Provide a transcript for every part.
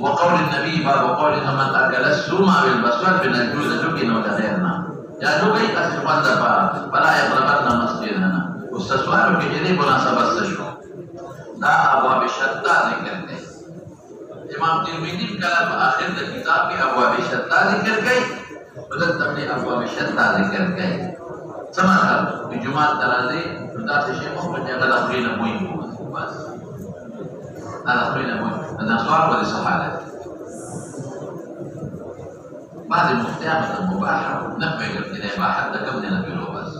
وقول النبي باب قول من أكل السم بالبصل بنجوز لكن ودهرنا يا لوغي أسفل دفا فلا يقربن مسجدنا والسؤال في جدي مناسبة سشو لا أبواب شتى ذكر گئی امام ترمذی کلام آخر کتاب کی ابواب شتى ذکر گئی بدل تبلی ابواب شتى ذکر گئی سماعت جمعہ ترازی خدا سے شیخ محمد جلال اخرین موئی بس هذا أخرين أبوي هذا سؤال ولا صحالة بعد المختامة المباحة نفع كده إباحة كم نبيله بس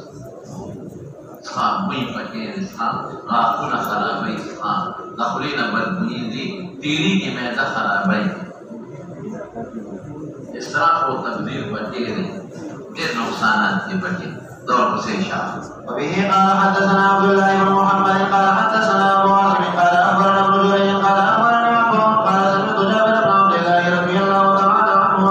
صام مين فكير صام راكونا خرابي صام دخلينا بالميزي تيري كما دخل بين إسراف وتبذير فكير غير نقصانات فكير دور بسيشا وبه قال حدثنا عبد الله بن محمد قال حدثنا أبو عاصم قال أخبرنا ابن جريج قال أخبرني عمرو قال سمعت جابر بن عبد الله رضي الله تعالى عنه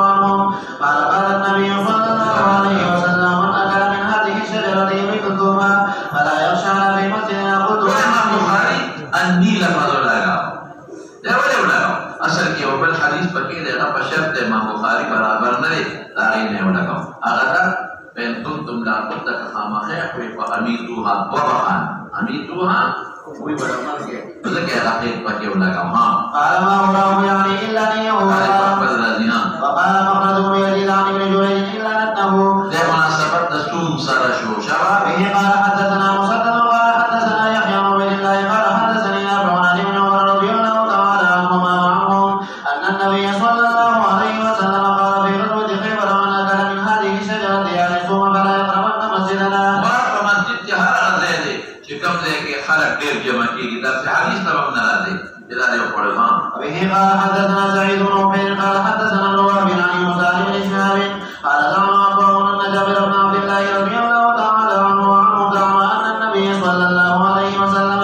قال قال النبي صلى الله عليه وسلم من أكل من هذه الشجرة يريد الظلم فلا يخشى في مسجدنا قلت الإمام البخاري النيل فضل لگا ده ولا اصل کې او بل حدیث پکې ده په شرط امام بخاری برابر نه دی داغي نه ولګاو هغه بين كنتم لا بد كخامخه فاميتوها وبخا اميتوها وي برابر کې ځکه هغه پکې ولګاو ها قال ما هو يعني الا ان وقال مخرج بن يزيد عن ابن جريج الا انه ده مناسبت السوم سره شو شوا به قال حدثنا مسدد قال حدثنا يحيى بن عبد الله قال حدثني ابو عن ابن عمر رضي الله تعالى عنهما وعنهم ان النبي صلى الله عليه وسلم قال في غزوه خيبر من اكل من هذه الشجره يصوم فلا يقربن مسجدنا واقع مسجد کې هر ځای دی چې کوم ځای کې خلک ډېر جمع کېږي دا حدیث سبب نه راځي دا یو پړما به قال حدثنا سعيد بن عبيد قال حدثنا الرواب عن موسى بن شهاب قال زعم أبوه أن جابر بن عبد الله رضي الله تعالى عنه زعم أن النبي صلى الله عليه وسلم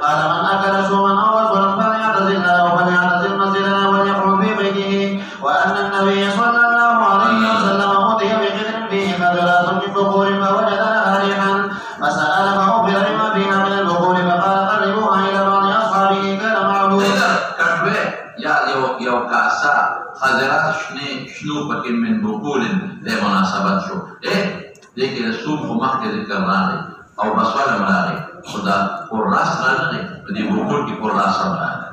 قال من أكل سوما أو وصلا فليعتزلنا وفليعتزل مسجدنا وليقعد في بيته وأن النبي صلى الله عليه وسلم أوتي بقدر فيه خجلات من بخور فوجد لها ريحا فسأل فأخبر بما فيها من البخور فقال قربوها إلى بعض أصحابه كان معه یا یو کاسا خضرات شنو پکې من بقول له مناسبت شو لیکن رسول خو مخکې ذکر راغی او بسواله راغی خدا پر راس راغی په دې بقول کې پر راس راغی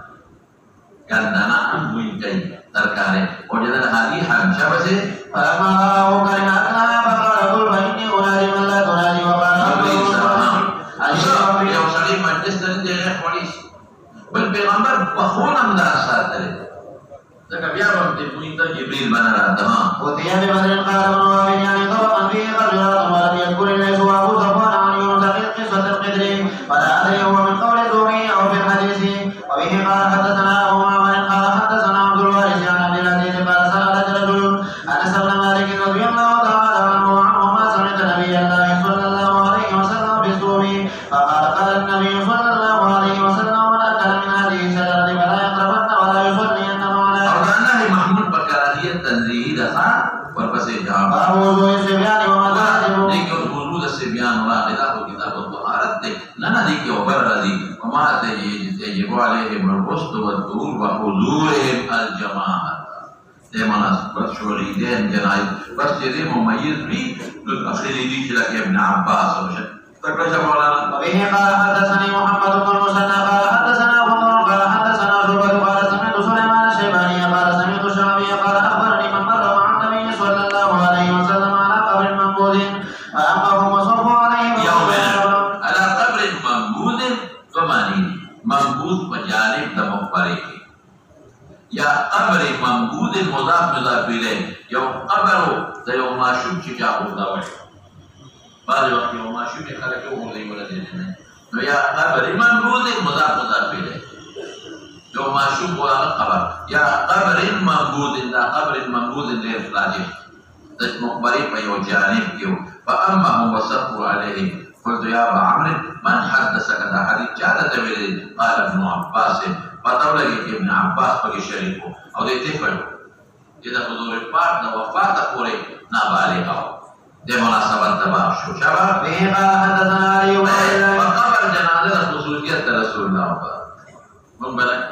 ګندانا هم وی کوي ترکارې او جدل هاري همچا بسه فلما رأوا كرهتنا فقال قل فإني أنادي من لا تنادي وقال یو سړی مجلس ته دی خوړی بل پیغمبر بخونه مدار ساتره ځکه بیا هم ته موږ ته جبريل باندې راځه وتي ابي بدر قال ابن وهب يعني طبقا فيه خجلات ولم يذكر الناس وابو صفوان عن يونس في قصه القدر ولا ادري هو من قول الزهري او في الحديث وبه قال حدثنا ابو معمر قال حدثنا عبد الوارث عن عبد العزيز قال سالت رجل انس بن مالك رضي الله تعالى عنه وعنهما سمعت نبي الله صلى الله عليه وسلم بالصوم فقال قال النبي صلى الله عليه وسلم من اكل من هذه الشجره فلا يقربن ولا يصلين معنا تنزیهی دخا ورپسې جواب وضوء الصبيان ومذاهب دیکھو وضوء الصبيان راغلا او کتاب الطهارت دی نه دیکھو پر راضی وما ته یجب علیهم الغسل والطهور وحضورهم الجماعه دې مناسبت شوریدین جنای بس دې ممیز وی نو اخري دي چې لکه ابن عباس او شه تکړه مولانا وبه قال حدثني محمد بن المثنى قال حدثنا ابو نور قال حدثنا شعبة قال سمعت سليمان الشيباني قال سمعت الشعبي قال اخبرني من مر مع النبي صلى الله عليه وسلم على قبر منبوذ فأمره وصفوا عليه على قبر منبوذ وماني منبوذ بجانب د مقبره یا قبر منبوذ مضاف مضاف الیه یو قبر د یو ماشوم چې جاءو دا وایي بعد وقت یو ماشوم خلک وو دی ولدي نه نو یا قبر منبوذ مضاف مضاف الیه یو ماشوم ولا قبر یا قبر منبوذ دا قبر منبوذ ډیر راځي مقبري في جانب فأما هم وصفوا عليه قلت يا أبا عمرو من حدثك هذا حديث جادة بلد قال ابن عباس فتولى ابن عباس بقي شريكه أو دي تفعل إذا حضور پاک دا وفات پورے نابالغ ہو دے مناسبت دباب شو شباب به قال حدثنا علي بن عبد الله وقبر جنازة خصوصیت رسول اللہ من بلک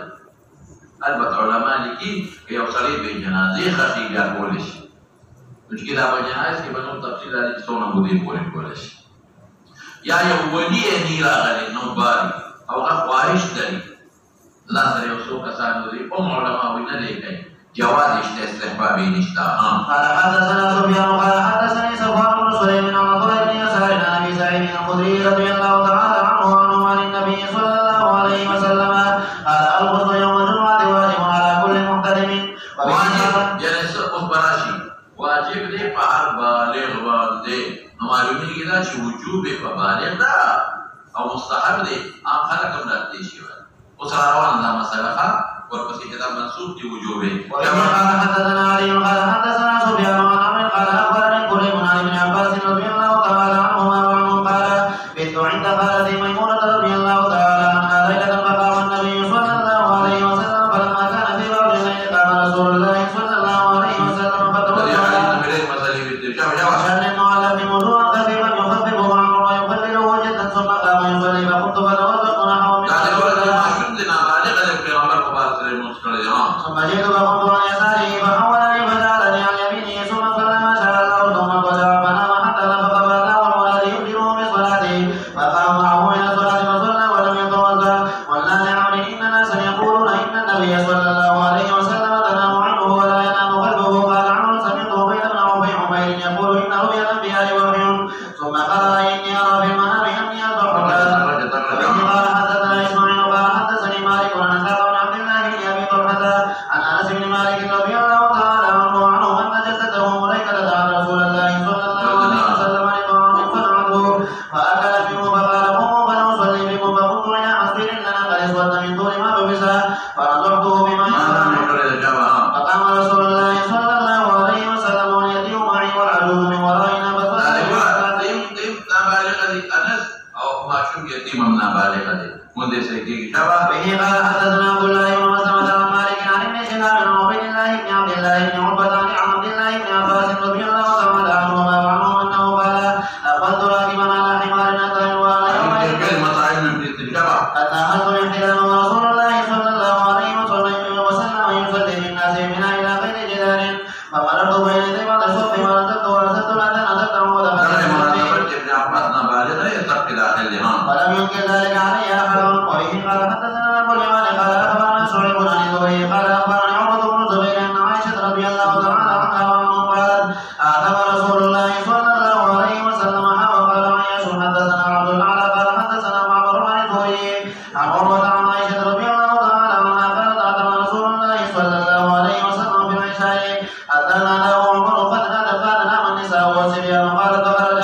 البت علماء لکی کہ یو صلیب جنازی خفیگا کولش کچھ کلا بجنائز کی بنو تفصیل علی سونا مدی پوری کولش یا یو ولی نیرا غلی نوباری او غفوارش داری اللہ سر یو سو کسان دوری علماء وی نہ دیکھیں جواز استحبابي نشتا. قال حدثنا سفيان قال حدثني صفوان بن سليم عن عطاء بن يسار عن ابي سعيد الخدري رضي الله تعالى عنه عن النبي صلى الله عليه وسلم قال الغسل يوم الجمعه واجب على كل محترم. واجب جلس براشي واجب دے پہر بالغ والدے ہماری میں کہا کہ وجوب بالغ دا او مستحب دے عام خلق کم رہتے شیوان اس روان دا مسئلہ والقصي كتاب منسوب لوجوبه. قال حدثنا علي قال حدثنا سفيان عن عمرو قال اخبرني قريب عن ابن عباس رضي الله تعالى عنهما وعنه قال بت عند خالتي ميمونه رضي الله تعالى عنها ليله فقام النبي صلى الله عليه وسلم فلما كان في بعض الليل قام رسول الله صلى الله عليه وسلم فتوضا وشن على في وضوء خفيفا يخفف عنه ويقلله جدا ثم قام يصلي فقمت فتوضأت نحو من ثم جئت فقمت عن يساره فحولني فجعلني عن يمينه ثم صلى ما شاء الله ثم اضطجع فنام حتى نفخ فأتاه والولد يخبره بصلاته فقام معه إلى الصلاة فصلى ولم يتوضأ. قلنا لعمرو إن ناسا يقولون إن النبي صلى الله عليه وسلم تنام عنه ولا ينام قلبه. قال عمرو سمعته بين ابن أبي عمير يقول إن رؤيا الأنبياء وحي ثم قال إني أرى في المنام أني أذبحك. قال حدثنا إسماعيل قال حدثني مالك عن إسحاق بن عبد الله بن أبي طلحة عن أنس بن مالك رضي الله تعالى عنه أن جسده مليكة عن رسول الله صلى الله عليه وسلم لطعام فنعته فأكل منه فقال قوموا فلنصلي بكم فقمت إلى عصير لنا قد اسود من طول ما لبس فنضحته بما فقام رسول الله صلى الله عليه وسلم واليتيم معي والعجوز من ورائنا فصلى به. قال حدثنا عبد الله بن مسلمة عن مالك عن ابن شهاب عن عبيد الله بن عبد الله بن عتبة عن عبد الله بن عباس رضي الله تعالى عنهما وعنه أنه قال أخذت راكبا على حمار أتى وعلى يومئذ أتاخذت الانحلام ورسول الله صلى الله عليه وسلم يصلي بالناس بنا إلى غير جدار فمررت بين يدي بعض الصف فنزلت ورسلت الأذان أذنته ودخلت ولم ينكر ذلك علي أحد. وبه قال حدثنا أبو اليمان قال أخبرنا شعيب عن الزهري قال أخبرني عروة بن الزبير أن عائشة رضي الله تعالى عنها وعنه قالت أعتق رسول الله صلى الله عليه وسلم وقال عياش حدثنا عبد الأعلى قال حدثنا معمر عن الزهري عن عروة عن عائشة رضي الله تعالى عنها قالت أعتق رسول الله صلى الله عليه وسلم في العشاء حتى ناداه عمر قد نام النساء والصبيان قال فخرج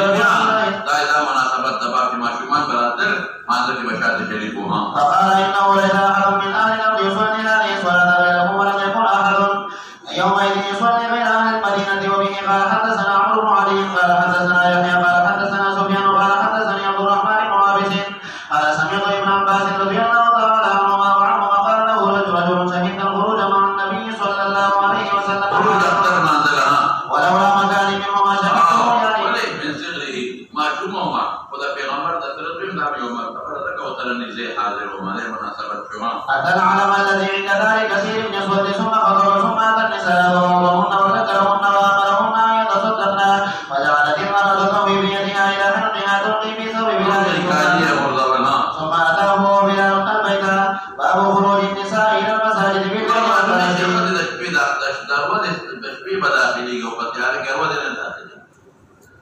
فقال إنه ليس أحد من أهل الأرض يصلي هذه الصلاة غيركم ولم يكن أحد يومئذ يصلي غير أهل المدينة. وبه قال حدثنا عمرو بن علي قال حدثنا يحيى قال حدثنا سفيان قال حدثني عبد الرحمن بن عابس قال سمعت ابن عباس رضي الله تعالى عنهما وعنهما قال له رجل شهد الخروج مع النبي صلى الله عليه وسلم ولولا مكان منه ما شهدته يعني من صغره ما شمعه خدا پیغمبر تطرد بهم دام يومر حتى العلم الذي عند ذلك كثير من يسود ثم خطر ثم أتى النساء ووضعهن وذكرهن وأمرهن أن يتصدقن وجعلت المرأة تطوي بيدها إلى حلقها تلقي في ثوب بلال ثم أتاه بلال البيت. باب خروج النساء إلى المساجد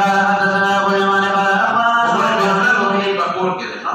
قال حدثنا ابو اليمان قال اخبرني بقول كده ها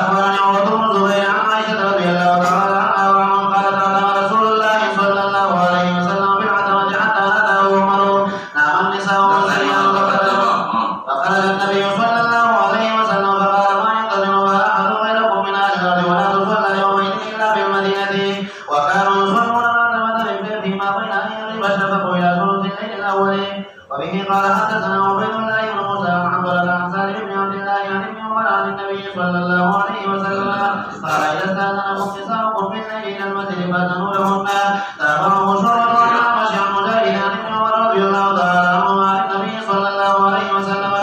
اخبرني عروة بن الزبير عن عائشة رضي الله تعالى عنها وعنه قالت أعتم رسول الله صلى الله عليه وسلم بالعتمة حتى أتاه عمر نام النساء والصبيان فخرج النبي صلى الله عليه وسلم فقال ما ينتظر صلى الله عليه وسلم قال إذا استأذنكم نساؤكم بالليل إلى المسجد فأذنوا لهن. تابعه شعبة عن الأعمش عن مجاهد عن ابن عمر رضي الله تعالى عنهما عن النبي صلى الله عليه وسلم.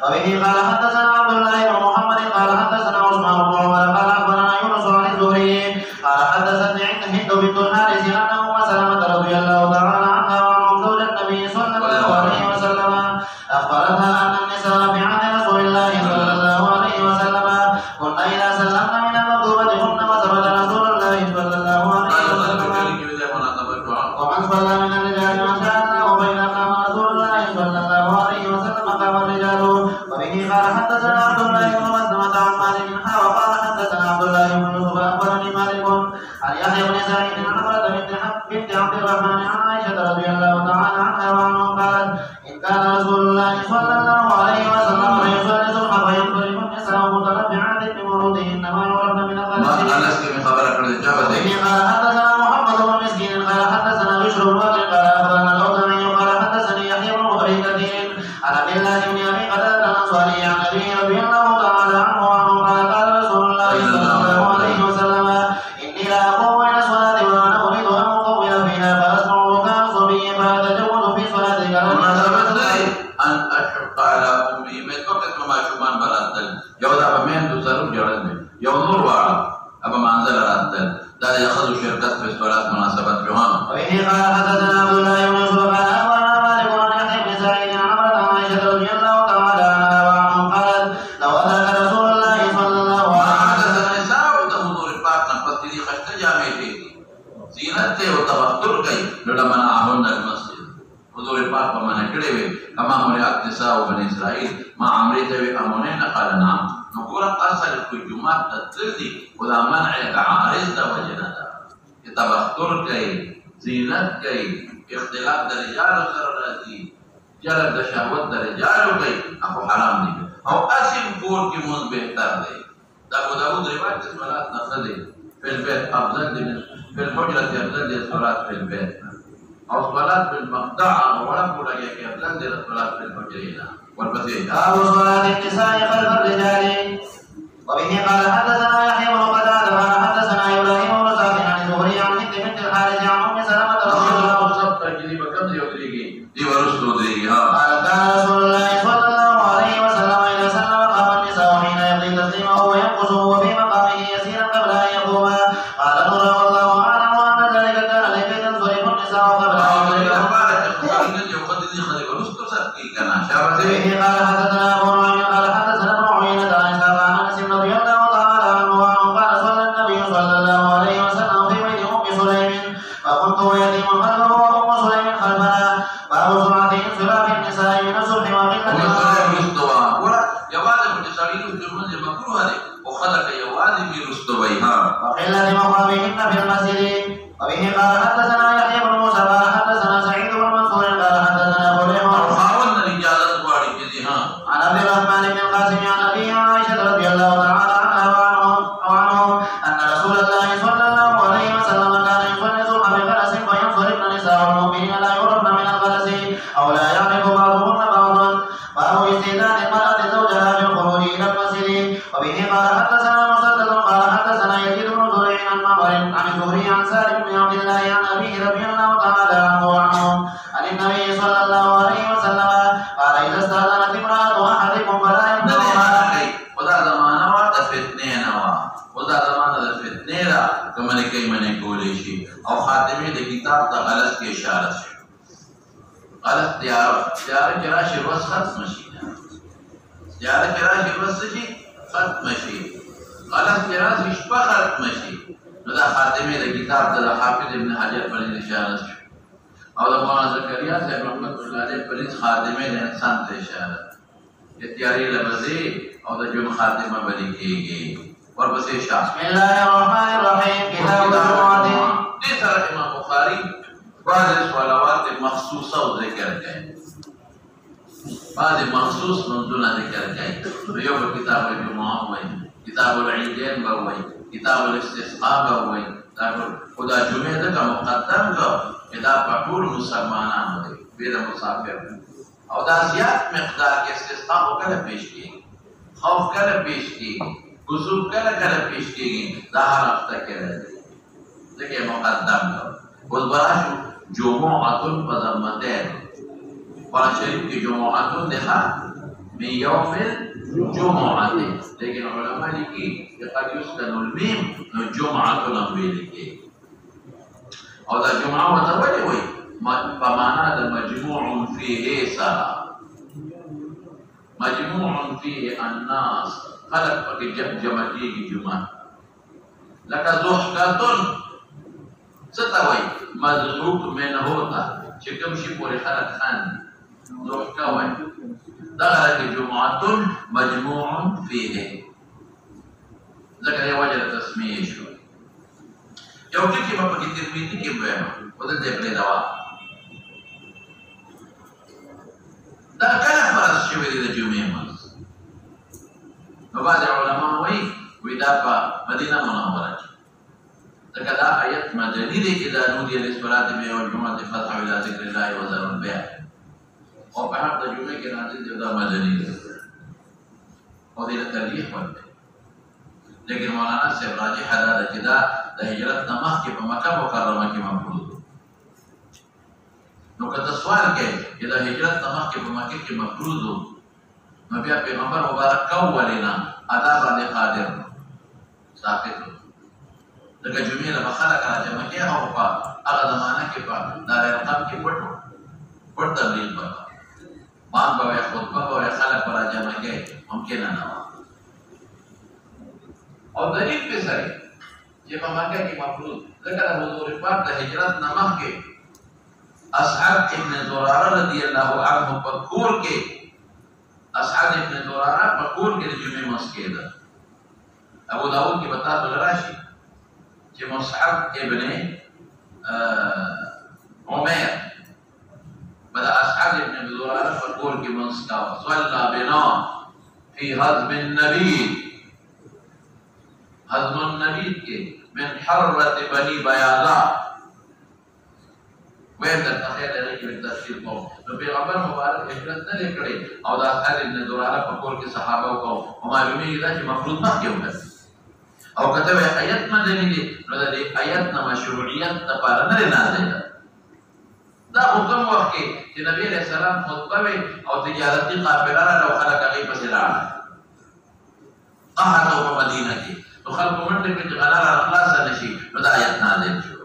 وبه قال حدثنا عبد الله بن محمد قال حدثنا عثمان بن عمر قال أخبرنا يونس عن الزهري قال حدثتني هند بنت الحارث أن أم سلمة رضي الله تعالى عنها وعن زوج النبي صلى الله عليه وسلم أخبرتها أن النساء في عهد رسول الله صلى الله عليه وسلم كن إذا سلمن من المكتوبة كن وثبت رسول الله صلى الله عليه وسلم ومن صلى من الرجال ما شاء الله وبينما رسول الله صلى الله عليه وسلم قام الرجال. وبه قال حدثنا عبد الله بن مسلمة عن مالك وقال حدثنا عبد الله بن يوسف أخبرني مالك عن يحيى بن سعيد عن عمرة بنت عبد الرحمن عن عائشة رضي الله تعالى عنها وعنهم قالت إن كان رسول الله صلى الله عليه وسلم يصلي الصبح فينصرف النساء متربعات بمرودهن ما يعرفن من وبه قال حدثنا محمد بن مسكين قال حدثنا بشر بن بكر قال أخبرنا الأوزاعي قال حدثني يحيى بن أبي كثير عن عبد الله بن أبي قتادة الأنصاري عن أبيه رضي الله تعالى عنه وعنه قال قال رسول الله صلى الله عليه وسلم إني لا أقوم إلى الصلاة وأنا أريد أن أطول فيها فأسمع بكاء صبي فأتجود في صلاتي أن أشق على أمي من وقت ما شمان براتل يودا بمن تسرب جرد يونور وعلا أبا منزل راتل لا يأخذ شركة في الصلاة مناسبة جهان. وبه قال حدثنا عبد الله بن يوسف قال أخبرنا مالك عن يحيى بن سعيد عن عمرة عن عائشة رضي الله تعالى عنها وعنهم قالت لو أدرك رسول الله صلى الله عليه وسلم النساء وتمضوا رفاقنا فاستدي خشت جامعتي زينته وتبختر كي لولا منعهن المسجد حضور الباق بمعنى كده كما مريات نساء بني إسرائيل ما عمرته بأمونين قال نعم نقول أصل في الجمعة تتلدي ولا منع عارض وجندا يتبختر كي زينت كي اختلاف درجال وسرراتي جلب شهوت درجال كي أخو حرام دي أو أسم كور کی موز بہتر دے داود روایت صلاة نخلي في البيت أفضل دي في الحجرة أفضل دي الصلاة في البيت أو صلاة في المقطع ولا كولا يكي أفضل دي الصلاة في الحجرين والبسيط. باب صلاة النساء خلف الرجال. وبه قال حدثنا يحيى بن قتادة قال حدثنا إبراهيم بن سعد عن الزهري عن هند بنت الحارث عن أم سلمة رضي الله قال كان رسول الله صلى الله عليه وسلم إذا سلم قام النساء حين يقضي تسليمه وينقصه وفي مقامه يسيرا قبل أن يقوما. قال نور والله أعلم أن ذلك كان لكي تنصرف النساء قبل أن يقوما. وبه قال حدثنا أبو نعيم قال حدثنا ابن عيينة عن إسحاق عن أنس رضي الله تعالى عنه وعنه قال صلى النبي صلى الله عليه وسلم في بيت أم سليم فكنت يتيم خلفه وأم سليم خلفنا. باب سرعة انصراف النساء من الصبح وقلة وقلة مقامهن في المسجد. وبه قال حدثنا يحيى بن موسى قال حدثنا سعيد بن منصور قال حدثنا أبو عن عبد الرحمن بن القاسم عن أبيه عائشة رضي الله تعالى عنها وعنه أن رسول الله صلى الله عليه وسلم كان يصلي الصبح بغلس فينصرفن نساء المؤمنين لا يعرفن من الغلس أو لا يعرف بعضهن بعضا. باب استئذان المرأة زوجها بالخروج إلى المسجد. وبه قال حدثنا مسدد قال حدثنا يزيد بن زريع عن معمر عن الزهري عن سالم بن عبد الله عن أبيه رضي الله تعالى عنه وعنه عن النبي صلى الله عليه وسلم قال إذا استأذنت امرأة أحدكم فلا يمنعها. وذا زمانه وذا زمانه فتنه كمن كي من يقول شيء أو خاتمه لكتاب غلط کی اشارہ سے غلط تیار کرا شروع ختم شيء تیار کرا شروع سے ختم شيء غلط کرا شروع ختم شيء وذا خاتمه لكتاب حافظ ابن حجر پر اشارہ سے اور مولانا زکریا سے رحمت اللہ علیہ پر خاتمه انسان ته اشارہ تیاری لفظی اور جو خاتمه بنی کی اور بس اشارہ بسم الله الرحمن الرحيم. كتاب الجمعة. دي طرح امام بخاری بعض صلوات مخصوصه ذکر کړي بعض مخصوص منځونه ذکر کړي یو کتاب الجمعه وایي کتاب العیدین وایي کتاب الاستسقاء وایي دا خدا جمعه ته مقدم کو دا پټول مسلمانان دي بیر مسافر او دا زیات مقدار کې استسقاء وکړه پیش کړي خوف کړه پیش کړي کسوف کله کله پیش کېږي دا هر هفته کې راځي ځکه یې مقدم کړ. اوس به راشو جمعة په ضمتین قرآن شریف کې جمعة دی ښه من یوم الجمعة لیکن علما لیکي چې قد یسکن المیم نو جمعة هم ویل کېږي او دا جمعه ورته ولې وایي په معنا د مجموع فیه سره مجموع فيه الناس خلق پکې جمع کېږي جمعه لکه ضحکتن څه ته وایي مضحوک منه ته چې کوم شي پورې خلق خاندي ضحکه وایي دغه رنګې جمعتن مجموع فیه ځکه دې وجه د تسمیې شو. یو ټکي به پکې ترمذي کې وایم خو دلته یې پرېږدوه دا کله فرض شوی دی د جمعې لمونځ نو بعضې علما وایي دا په مدینه منوره کې ځکه دا آیت مدني دی اذا نودي للصلاة من یوم الجمعة فاسعوا الى ذکر الله وذروا البیع او په حق د جمعې کې نازل دی دا مدني دی او دې له ترجیح ورکوي لیکن مولانا صاحب راجح دا ده چې دا د هجرت نه مخکې په مکه مکرمه کې مفروض دی. نو که ته سوال کوې چې د هجرت نه مخکې په مکه کې مفروض و نو بیا پیغمبر مبارک کو ولې نه ادا باندې قادر ساقط و ځکه جمعې له به خلک راجمع کېږي او په هغه زمانه کې په دارالارقم کې پټ تبلیغ به بانګ به وایي خطبه به وایي خلک به راجمع کېږي ممکنه نه وه او دلیل پې سره چې په مکه کې مفروض ځکه د حضور پاک د هجرت نه مخکې اسعد ابن زراره رضی الله عنه په کور کې اسعد ابن زراره په کور کې د جمعې لمونځ کېده. ابو داود کې به تاسو له راشي چې مصعب ابن عمیر به د اسعد ابن زراره په کور کې لمونځ کاوه. صلی بنا فی حزب النبید حزم النبید کې من حرة بني بیاضا ویم در تخیر لري کې تفصیل کوم نو پیغمبر مبارک هجرت نه کړی او د اسعد ابن زراره په کور کې صحابه وکړو او معلومیږي دا چې مفروض مخکې وکړ او کته وی آیت مدني دي نو د دې آیت نه مشروعیت لپاره نه نازل دا حکم وخت کې چې نبی علیہ السلام خطبه وی او تجارتي قافله را او خلک هغه پسې راغله قحط په مدینه کې نو خلکو منډه کې چې غلا را خلاصه نشي نو دا آیت نازل شو.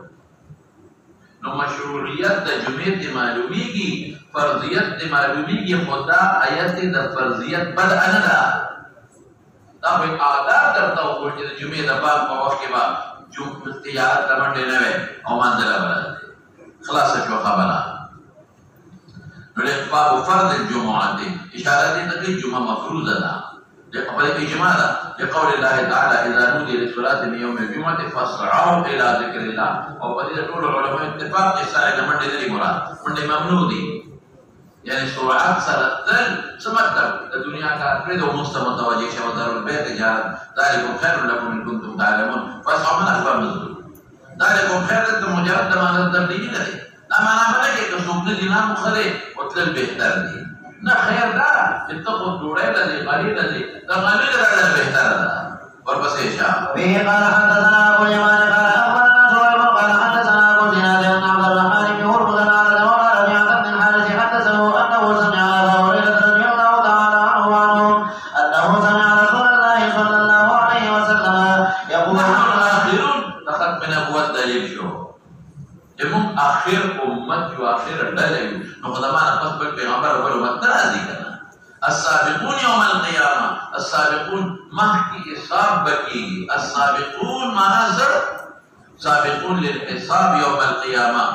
نو مشروعیت د جمعې ته معلومیږي فرضیت ته معلومیږي خدا آیت د فرضیت بد نه ده دا په آداب درته وګورئ چې د جمعې د باب په وخت کې به جمعه تجارت منډه نه وي او منځله راځي خلاصه شو خبره. نو له باب فرض الجمعه دي اشاره دي ته جمعه مفروضه ده لقبل اجماع لقول الله تعالى اذا نودي للصلاه من يوم الجمعه فاسعوا الى ذكر الله او بدل طول العلماء اتفاق اسائل منډه دي مراد منډه ممنوع دي یعنی سرعت سره تل سمته د دنیا کار پرې د مستمتوجه شو ضرر به تجارت ذلكم خير لكم ان كنتم تعلمون فاسعوا من اخبار نزول ذلكم خير د مجرد د معنا تبلیغ نه دي دا معنا نه کې که څوک نه دي نه مخره او تل بهتر دي نه خیر دا چې ته خو ډوړی لري غلی لري دا غلی لرل بهتره ده ورپسې شه به قال حدثنا ابو يمان قال اخبرنا شعيب قال حدثنا ابو زناد بن عبد الرحمن بن هرمز عن مولى ربيعه بن الحارث حدثه انه سمع ابا هريره رضي الله تعالى عنه انه سمع رسول الله صلى الله عليه وسلم يقول نحن الاخرون لقد من ابوات دلیل شو چې موږ اخر امت یو اخر ډله یو نو خدامانه پس بل پیغمبر او بل امت نه راځي کنه السابقون يوم القيامه السابقون مخکې حساب بکیږي السابقون معنا زر سابقون للحساب يوم القيامه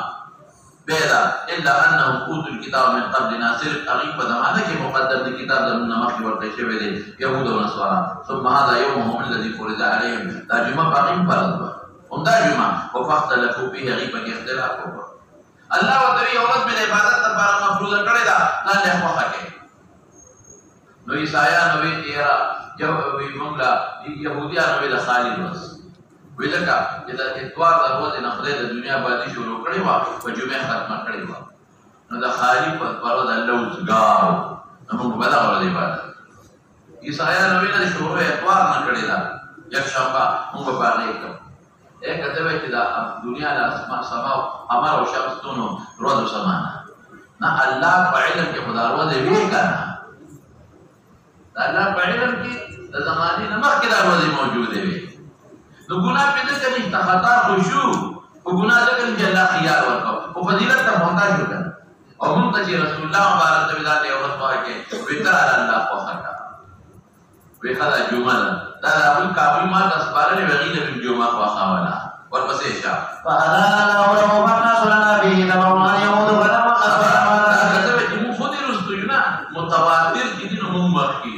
بيدا الا انهم اوتوا الكتاب من قبلنا صرف اغيب په زمانه کې مقدم دي کتاب زمونه مخکې ورته شوی دی يهود او نصارا ثم هذا يومهم الذي فرض عليهم دا جمعه باقي فرض هم دا جمعه وفاختلفوا فيه غيب کې اختلاف وکړ الله وتعالى اورت من عبادت لپاره مفروضه کړی دا لاندې خوخه کې نو عیسایانو وی تیرا جو وی مونږه يهوديانو وی د خالد وس وی لکه چې د اتوار د ورځې نه خدای د دنیا باندې شروع کړی و په جمعه ختمه کړی و نو د خالد په پرو د لوزګار نو موږ بل اور دی باندې عیسایانو ویل د شروع اتوار نه کړی دا یکشنبه موږ په باندې کوم کته وی چې دا دنیا د اسمان سما او قمر او شمس تونو ورځ سمانه نه الله په علم کې خدا ورځ وی کنه الله په علم کې د زمانه نه مخکې دا ورځ موجوده وي نو ګناه په دې کې نه خطا خوشو او ګناه دې کې الله خيار ورکو او فضیلت ته محتاج وکړه او موږ ته رسول الله مبارک ته ذات یو ورځ کې وکړه الله په خطا وکړه جمعه دا ابو کابل ما تسبارل وغیله په جمعه په خواله ورپسې شا فهذا له وفنا سننا به تمام يموت فلما دا کته چې مو خو دې رستوینا متواتر دي نو موږ مخکي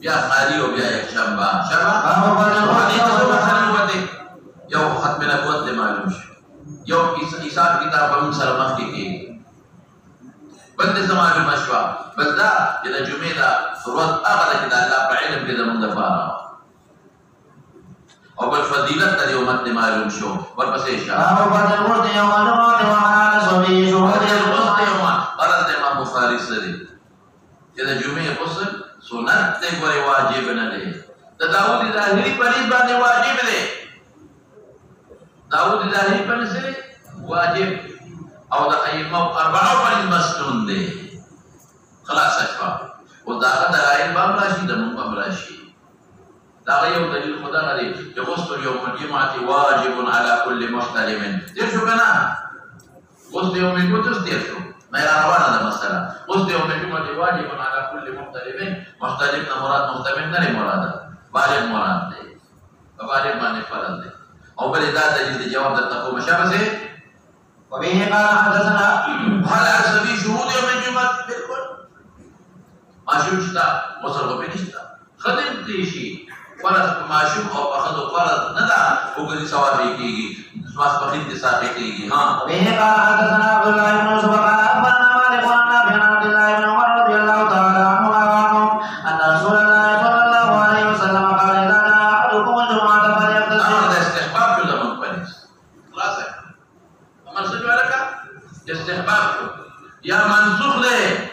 بیا خالی او بیا یک شنبه یو ختم نبوت دې معلوم شي یو حساب کتاب هم سره مخکې کېږي بل دې معلوم شوه بس دا چې د جمعې دا ورځ هغه ده چې د الله په علم کې زموږ دپاره او بل فضیلت ته د امت دې معلوم شو ورپسې شه فرض د امام بخاري سره چې د جمعې غسل سنت دی ګورې واجب نه دی د داود ظاهري په دې باندې واجب دی داود ظاهري په سره واجب او د ائمه اربعه باندې مسنون دی خلاص شو او دا دلایل باب راشي د مونږ باب راشي دا یو دلیل خدا لري چې غسل یوم الجمعه واجب على كل محتلم دې شو کنه غسل یوم الجمعه دې شو ما روانه ده مسألة غسل يوم الجمعة واجب على كل محتلم محتلم مراد محتمل نه مراد بالغ مراد دی بالغ باندې فرض دی او بل دا دلیل دی جواب د تقوم شابه وبه قال حدثنا هل عصبي شهود يوم الجمعة بالكل معشوق شتا غسل په نشتا خدم دي شي فرض معشوق او اخذ فرض نه دا وګړي ثواب کیږي خاص په دې ساتي کیږي ها وبه قال حدثنا عبد الله بن يوسف قال اخبرنا مالك عن نافع عن عبد الله بن عمر رضي الله تعالى عنهما ان رسول الله صلى الله عليه وسلم قال اذا جاء احدكم الجمعه فليغتسل هذا استحباب جو زمن كويس خلاص عمل سجوا لك استحباب يا منسوخ له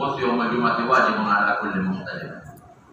غسل يوم الجمعة واجب على كل محتلم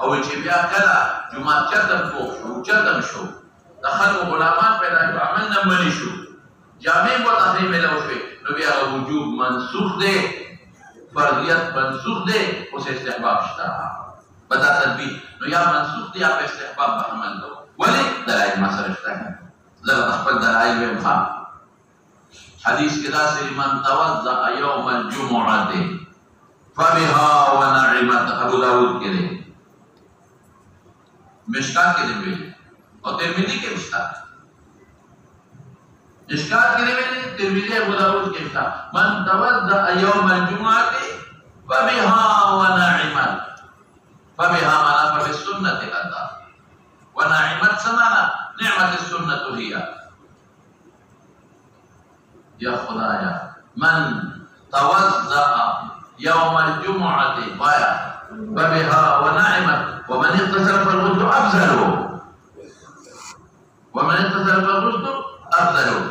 او چې بیا کله جمعه چتم پوښ شو چتم شو دخل غلامان پیدا شو عمل نه ملي شو جامع و تحریم له شوي نو بیا وجوب منسوخ دی فرضیت منسوخ دی اوس استحباب شته بدا تدبیر نو یا منسوخ دی یا استحباب به عمل دو ولی دلایل ما سره شته زه خپل دلایل ویم ښه حدیث کے داسے من توضع یوم الجمعہ فبها ونعمت ابو داود کے لئے مشکات کے لئے اور ترمذی کے مشکات کے لئے ترمذی ابو داود کے مشکات من توضع یوم الجمعہ فبها ونعمت فبها مانا فبالسنة قدر ونعمت سمانا نعمت السنة هي يا خدايا من توضأ يوم الجمعة بايا فبها ونعمت ومن اغتسل فالغسل أفضل ومن اغتسل فالغسل أفضل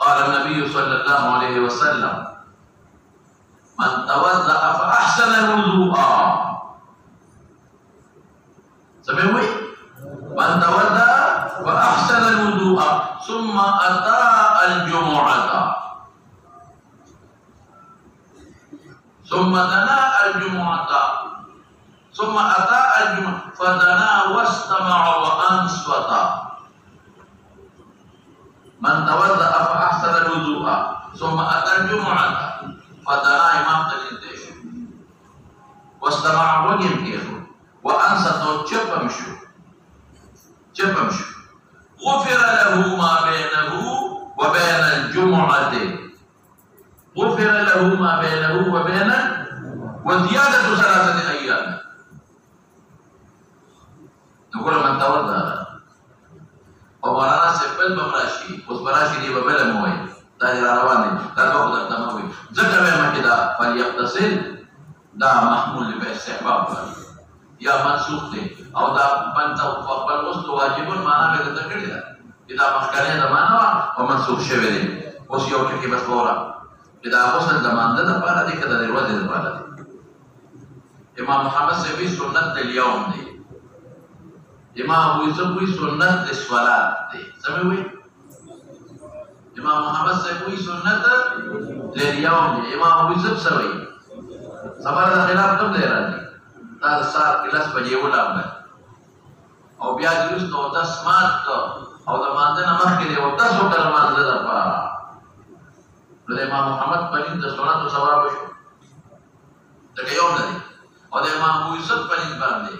قال النبي صلى الله عليه وسلم من توضأ فأحسن الوضوء سمعوا من توضأ فأحسن الوضوء ثم أتى الجمعة ثم دنا الجمعة ثم أتى الجمعة فدنا واستمع وأنصت من توضأ فأحسن الوضوء ثم أتى الجمعة فدنا امام تجدش واستمع وجم كيفو وانصت چپم شو غفر له ما بينه وبين الجمعة، غفر له ما بينه وبين وزيادة 3 أيام. نقول من توضأ ومرانا سبل بمراشي وسبراشي دي ببلا موي تاجر رواني لا تأخذ الدموي ذكر ما كده فليغتسل دا محمول باستحباب يا منسوخ دي او دا من توفق وسط واجب معنا به ذکر دي اذا مخکره زمانه او منسوخ شوی دي اوس یو کې بس وره اذا غسل زمانه ده لپاره دي کده د ورځې لپاره دي. امام محمد سبي سنت اليوم دي، امام ابو يوسف وی سنت الصلاه دي. سموي امام محمد سبي سنت اليوم دي، امام ابو يوسف سوي سفر د خلاف کوم دی راځي دا سات کلاس په یو لامل او بیا د رښتو د سمات او د مانځنه مخکې دی او تاسو کله مانځه ده په د امام محمد پنځه د سنت ثواب شو دا یو دی او د امام ابو یوسف پنځه باندې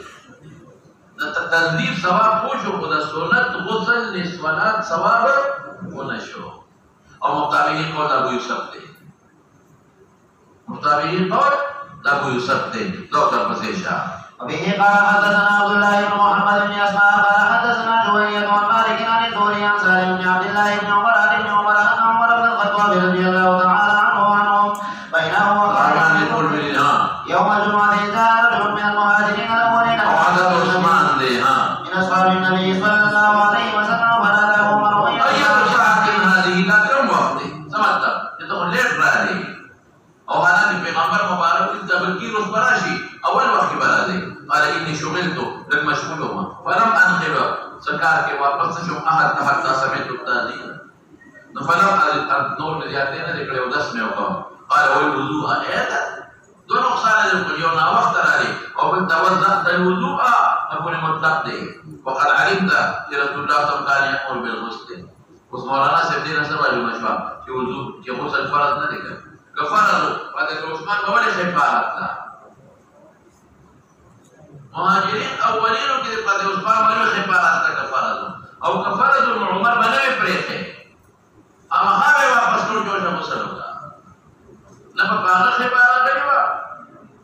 د تنظیف ثواب خو شو خو د سنت غسل لصلات ثواب ونشو او مطابقین قول ابو یوسف دی، مطابقین قول ابو یوسف دی. دکتر مسیشا وبه قال حدثنا عبد الله بن محمد بن اسماء قال حدثنا جويرية عن مالك عن الزهري عن سالم بن عبد الله بن عمر عن ابن عمر ان عمر بن الخطاب رضي الله تعالى عنه وعنهم بينه وقال يوم الجمعة جاء رجل من المهاجرين الاولين من اصحاب النبي صلى الله عليه وسلم فنادى عمر اي ساعة هذه لا كم وقت سمعت يدخل ليل رالي او انا في پیغمبر مبارک تبکیر اس براشی اول وقت برا دے قال انی شغلت لن مشغول ہوا فلم انقل سرکار کے واپس شو احد حتى سمعت التاذين فلم نور میں جاتے ہیں نکلے 10 میں ہوگا قال والوضوء ايضا دو نقصان ہے جو نا وقت رہے اور توضأت الوضوء اپنے مطلق دے وقد علمت کہ رسول اللہ صلی اللہ علیہ وسلم يقول بالغسل اس مولانا سے دین سبا جو مشوا کہ وضو کہ غسل فرض نہ دے كفرضوا حضرت عثمان بولي خفارتنا مهاجرين اولين كده حضرت عثمان بولي خفارتنا كفرضوا او كفرضوا من عمر بنوي بريخه اما هغه واپس نو جوړه مسلوکا نه په هغه خفارت کړو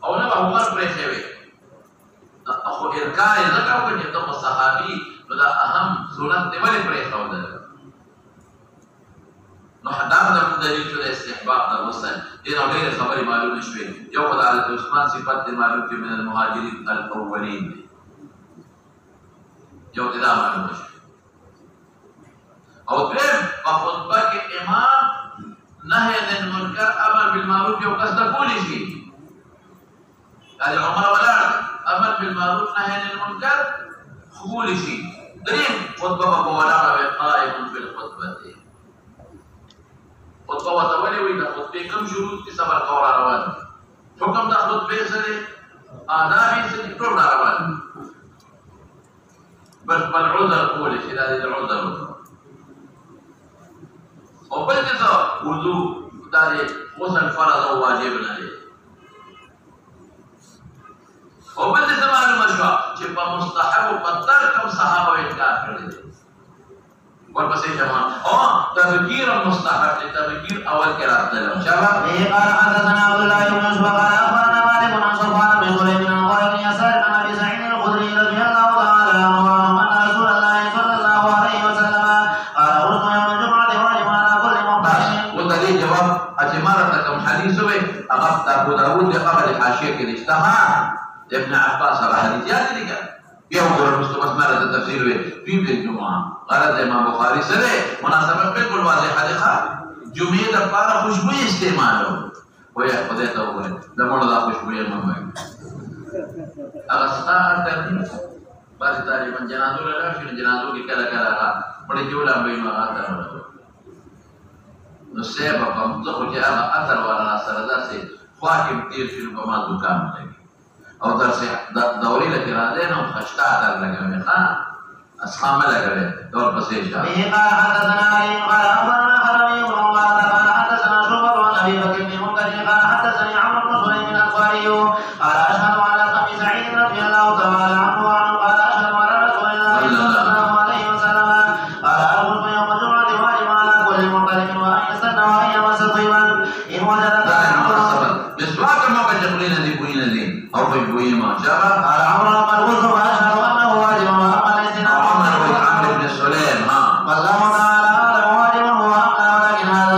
او نه عمر بريخه وي اخو ارکان زکه او چې د صحابي دا اهم سنت دی ولې بريخه وده نو حدام دا دلیل شو استحباب دا غسل دین او غیر خبری معلوم شوی یو خدای حضرت عثمان صفت معلوم کی من المهاجرین الاولین یو دا معلوم شوی او دیم په خطبه کې امام نهی عن المنکر امر بالمعروف یو قصد کولی شي قال عمر ولاړ امر بالمعروف نهی عن المنکر قبول شي دریم خطبه په ولاړ قائم بالخطبه خطبه وتولي وي د خطبه کم شروط کی صبر کول روان حکم د خطبه سره آداب یې سره ټول روان بل عذر کول شي د عذر او بل څه وضو د غسل فرض او واجب نه دی او بل څه معلومه شو چې په مستحب او په ترک صحابه انکار کړی ورپسې جماعت او تذکیر المستحب تذکیر اول کې راځي شباب به قال حدثنا عبد الله بن يوسف قال اخبرنا مالك بن صفوان بن سليم بن قال بن يسار بن ابي سعيد الخدري رضي الله تعالى عنه ان رسول الله صلى الله عليه وسلم قال خرجت يوم الجمعه واجب على كل مبتدئ وتدي جواب اجماله كم حديث به اغفت ابو داود قبل حاشيه الاشتهار ابن عباس الحديث يعني دي يوم المستمس مارد التفسير في الجمعه غرض امام بخاری سره مناسبت بالکل واضحه ده جمعه د پاره خوشبو استعمالو وای خدای ته وای د موږ د خوشبو یې مې هغه ستاره ته بعد تقریبا جنازو له شنو جنازو کې کله کله پړې جوړه به نو هغه نو سبب کوم څه چې هغه اثر ولا سره داسې خواکم تیر شنو په ما دکان لګي او درسه د دوري لکه راځي نو خشتا در لګوي ها اصحاب لګوي دور پسې شه به قال حدثنا علي قال اخبرنا حرمي بن عمر قال حدثنا شعبة عن ابي بكر بن منكدر قال حدثني عمرو بن سليم الانصاري قال اشهد على ابي سعيد رضي الله تعالى عنه قال اشهد على رسول الله صلى الله عليه وسلم قال إن وجدت مسواك موقع جبرين دي بوين دي أو بوين ما شابه. قال عمرو بن الغز وأشهد أنه واجب وأما الاستناد عمرو بن سليم والله تعالى أعلم واجب هو أمنا ولكن هذا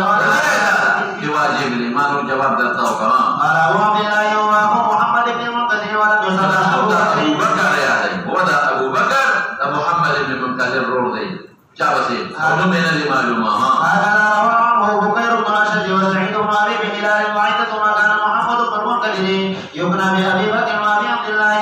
واجب الإيمان والجواب درته كمان. قال أبو عبد الله وأبو محمد بن المنكدر ولم يصدق أبو بكر يا ذي وده أبو بكر محمد بن المنكدر روضي شابسي ونو من المعلومة هكذا روى عنه بكير بن أشج وسعيد بن أبي بهلال وعدة ما كان محمد بن المنكدر يكنى بأبي بكر وأبي عبد الله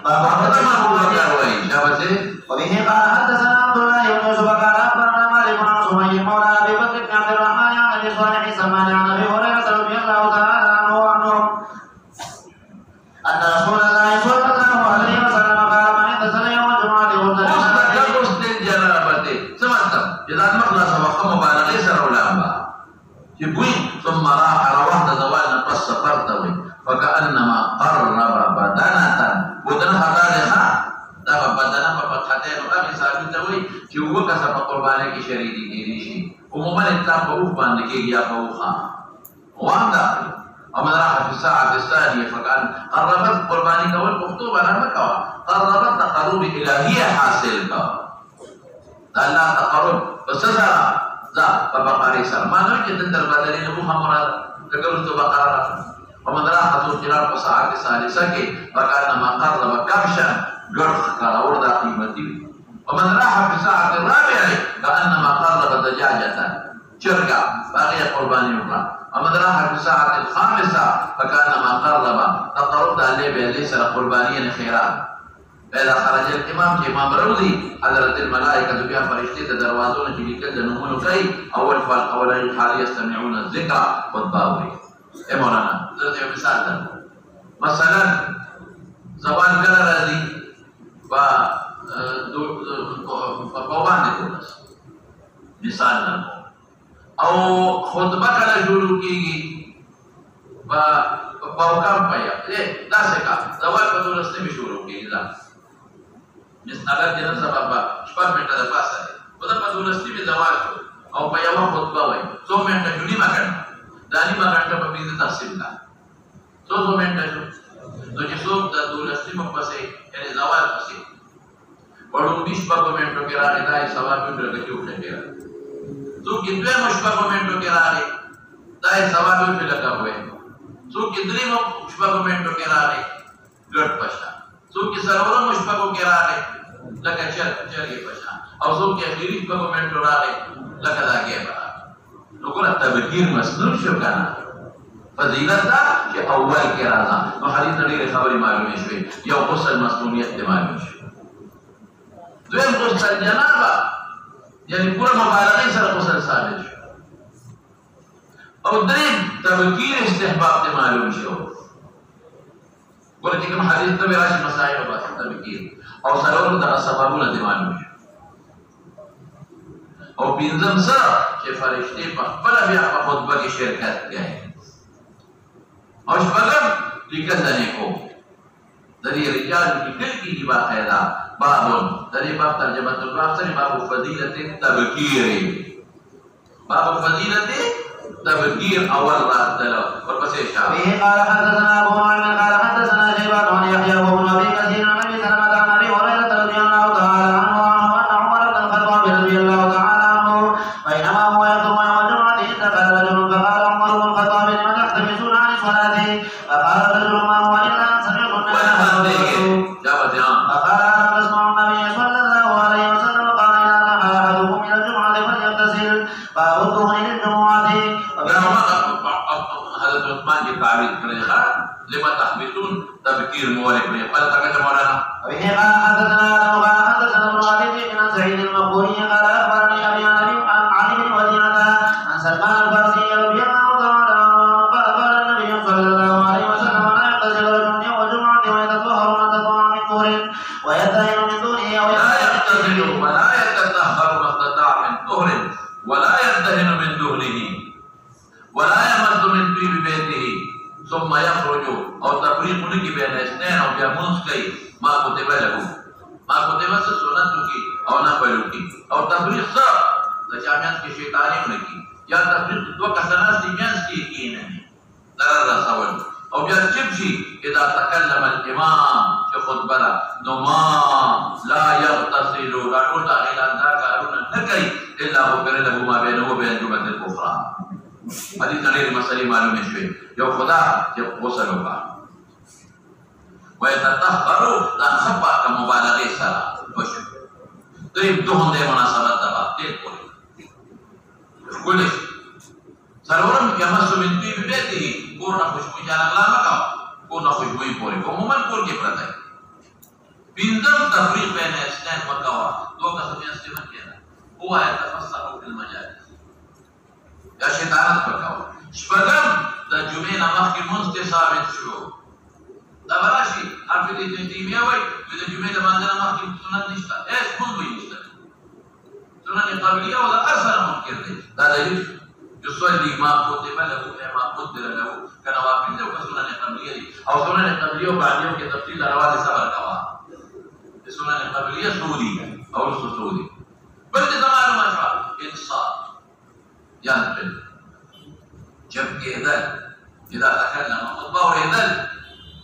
باب أبو بكر وين شابسي. وبه قال حدثنا عبد الله بن يوسف قال أخبرنا مالك بن سمي مولى أبي بكر بن عبد الرحمن عن أبي صالح السمان عن أبي هريرة رضي الله تعالى عنه وعنه أن رسول الله صلى الله عليه وسلم قال من اتصل يوم الجمعة إذا مخلص وقام مبالغة سرولامبا يبوين ثم راح روحت زوالنا قصة فرطوي فكأنما قرب بدنا هذا دابا بدنا بفتحتين وقام سابتوي كيوكا كسب قربانك شريدي دينيشي وممن اتلقوا بانك يا فوخا واندا ومن راح في الساعة الثانية فكان قربت قربانك والمخطوبة لما كوا قربت تقرب إلهية حاصلك Allah taqarrub besar za babakari sar mana kita terbadari Nabi Muhammad kegalun tu bakar pemadara atau jiran pesaat sehari sake bakar nama qarraba kabshan garh kalau urda qimati pemadara fi saat rabi'i كأنما قرب دجاجة جرقة باقي قرباني الله pemadara fi saat الخامسة فكأنما قرب تقرب Dali ليس قربانيا خيرات. إذا خرج الإمام كإمام روضي حضرت الملائكة بها فرشتي تدروازون جليكا جنومون كي أول الحال يستمعون الذكر والباوري. إيه مولانا ذلك مثال ده مثلا زبان كلا راضي فقوان دكولس مثال ده أو خطبة كلا جلو كيجي فقوكام پایا ليه لا سكا زبان بدولسني مشهور كيجي لا مثلا دې نن سبا شپږ منټه د پاسه په دغه دولستي په زوال او په یو خطبه وای 100 منټه جوړی ما کړ دانی ما غنټه په دې تفصیل کا 100 منټه جو نو چې څوک د دولستي په پاسه یعنی زوال پاسه وړو 20 منټو کې راځي دا ثواب یې ورته وکړي څوک یې 2 منټو کې راځي دا ثواب یې لګا وای څوک یې 3 منټو کې راځي ګډ پښه څوک یې سرور مشبکو کې راځي لکه چرګي پښه او څوک یې اخیری په کومنټو راځي لکه دا کې برابر نو ګور تبکیر مسنون شو کنه فضیلت دا چې اول کې راځه نو حدیث ډېرې خبرې معلومې شوې یو غسل مسنونیت دې معلوم شو دویم غسل جنابه یعنی پورا مبالغه سره غسل ثابت شو او دریم تبکیر استحباب دې معلوم شو ولكن كم حديث تبي راشي مسائل وبس تبكير او سرور ده سببونه دي معلوم او بينزم سره چې فرشتي په خپل بیا په خطبه کې شرکت کوي او شپږم لیکل کو دري رجال لیکل کی باقاعده باب دري باب ترجمه الباب سره باب فضيله التبكير باب فضيله تبكير اول راتل ورپس اشاره به قال حدثنا ابو نعيم قال حدثنا شيبان عن يحيى وابن ابي كثير عن ابي سلمة عن ابي هريرة رضي الله تعالى عنه ان عمر بن الخطاب رضي الله تعالى عنه بينما هو يخطب يوم الجمعة دخل رجل فقال عمر بن الخطاب لمن تحتبسون عن صلاته فقال الرجل ما هو الا ان سمعت النبي فقال الم تسمع النبي صلى الله عليه وسلم قال اذا دخل احدكم الى الجمعة فليغتسل باب الدخول للجمعة حضرت عثمان کی تعبیر کرے لما تحبسون تبکیر مولک میں قال تکلم مولانا وبه قال حدثنا ابن والد بن سعيد المقبوري قال اخبرني ابي عن علي بن وزيرة عن سلمان الفارسي رضي الله تعالى عنه قال قال النبي صلى الله عليه وسلم لا يغتسل رجل يوم الجمعة ويتطهر من تطهر من طهر ويدهن من دونه او لا يغتسل ولا يتطهر ما استطاع من طهر ولا يدهن من دهنه ولا يمس من طيب بيته ثم يخرج او تفريق لك بين اثنين او بيمنس كي ما كتب له ما كتب سنت کی او نفل کی او تفريق صح د جامعات کی شیطانی کی یا تفريق دو کسانات کی میانس کی نه ضرر رسول او بیا چپ شي اذا تکلم الامام چې خطبه ده نو ما لا يغتسل راټول اعلان دا کارونه نه کوي الا غفر له ما بينه وبين جمعه الاخرى. حدیث ډېرې مسلې معلومې شوې. یو خدا چې غسل وکړه ويتطهر دا خپه که مبالغې سره وشو. دریم دوهم دی مناسبت ده ډېر پورې ښکلې شي. څلورم یمس من طیب بیته کور نه خوشبویي جان اغلا مه کوه کور نه خوشبویي پورې عموما کور کې پرته وي. پنځم تفریق بین اثنین مه کوه دوه کسه میانځ کې مه کښېنه ووایه تفسحوا فی المجالس یا شیطانت مه کوه. شپږم د جمعې نه مخکې لمونځ کې ثابت شو دا به راشي حافظ ابن تیمیه وایي چې د جمعې د لمانځه نه مخکې سنت نشته هیڅ لمونځ به یې نشته. سنن قبلیه او د هر سره منکر دی. دا دلیل يصلي ما كتب له ما قدر له كنوافل او كسنن قبليه دي او سنن قبليه وبعدين کې تفصيل رواه صبر کوا. سنن قبليه سعودي او سعودي بل زمان ما شاء انصاف ينقل جبكي اذا تكلم خطبه ويذل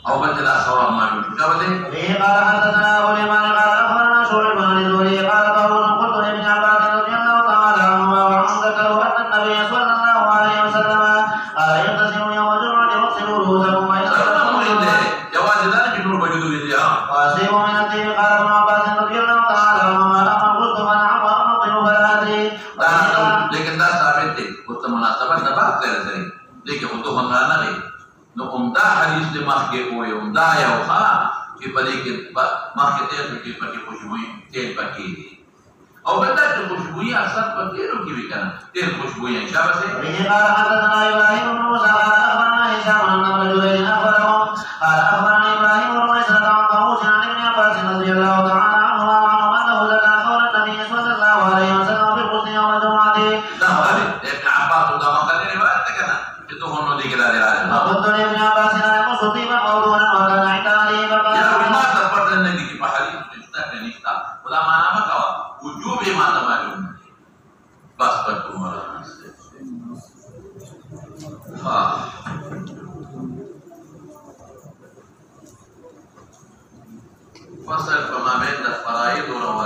او بدل صواب ما يقول شو بدي قال حدثنا ابو اليمان قال اخبرنا شعيب بن الزهري قال قول قلت لابن عباس رضي الله تعالى عنهما وعن ذكروا ان النبي صلى الله عليه وسلم قال يغتسلوا يوم الجمعه واغسلوا رؤوسكم واسيبوا من الطيب. قال ابن عباس رضي الله تعالى عنهما لما قلت فنعم واطيب فلا ادري. لیکن دا ثابت دی اس مناسبت نه بات کړی دی لیکن وہ تو هم نه دی نو عمدہ حدیث دے مخکې وې عمدہ یو ښه چې په دې کې مخکې تېر کې پکې خوشبویي تېل پکې دي او بل دا چې خوشبویي اکثر په تېلو کې وي که نه تېل خوشبویي شابه سي. قال حدثنا ابراهيم بن موسى قال اخبرنا هشام بن ابن جبير اخبرهم قال اخبرني ابراهيم بن ميسرة عن طاووس عن ابن عباس رضي الله تعالى عنهما وعنهم انه ذكر قول النبي صلى الله عليه وسلم في الغسل يوم الجمعة. ابن عباس دا مخکې روایت ده که نه چې ته هم نو دې کې راځي وقلت لابن عباس لا يمس طيبا موضوعا وكان عند علي فقال يا ما تفرد النبي في حديث نشتا نشتا ولا معنا ما كوا وجوب ما معلوم بس بتقول مرة فصل فما بين الفرائض والرواتب.